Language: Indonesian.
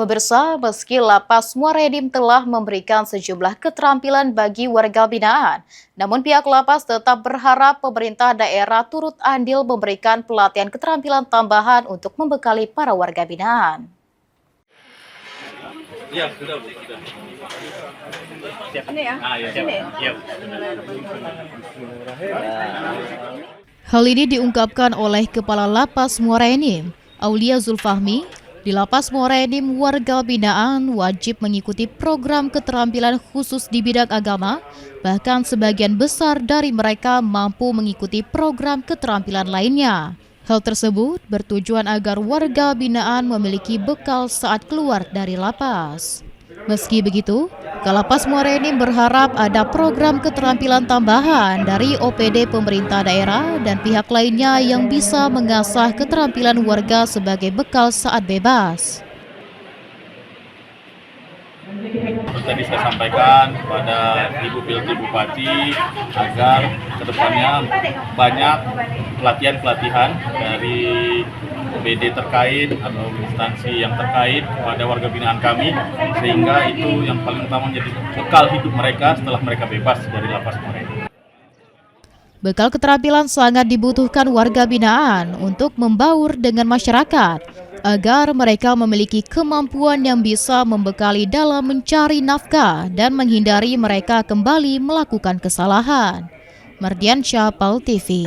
Pemirsa, meski Lapas Muara Enim telah memberikan sejumlah keterampilan bagi warga binaan, namun pihak lapas tetap berharap pemerintah daerah turut andil memberikan pelatihan keterampilan tambahan untuk membekali para warga binaan. Iya, sudah. Siap. Ini ya? Iya. Ini. Iya. Hal ini diungkapkan oleh Kepala Lapas Muara Enim, Aulia Zulfahmi. Di Lapas Muara Enim, warga binaan wajib mengikuti program keterampilan khusus di bidang agama, bahkan sebagian besar dari mereka mampu mengikuti program keterampilan lainnya. Hal tersebut bertujuan agar warga binaan memiliki bekal saat keluar dari lapas. Meski begitu, Kalapas Muara Enim berharap ada program keterampilan tambahan dari OPD pemerintah daerah dan pihak lainnya yang bisa mengasah keterampilan warga sebagai bekal saat bebas. Seperti tadi saya sampaikan kepada Ibu PLT Bupati agar kedepannya banyak pelatihan dari OPD terkait atau instansi yang terkait kepada warga binaan kami, sehingga itu yang paling utama menjadi bekal hidup mereka setelah mereka bebas dari Lapas Muara Enim. Bekal keterampilan sangat dibutuhkan warga binaan untuk membaur dengan masyarakat, agar mereka memiliki kemampuan yang bisa membekali dalam mencari nafkah dan menghindari mereka kembali melakukan kesalahan. Mardiansyah, PAL TV.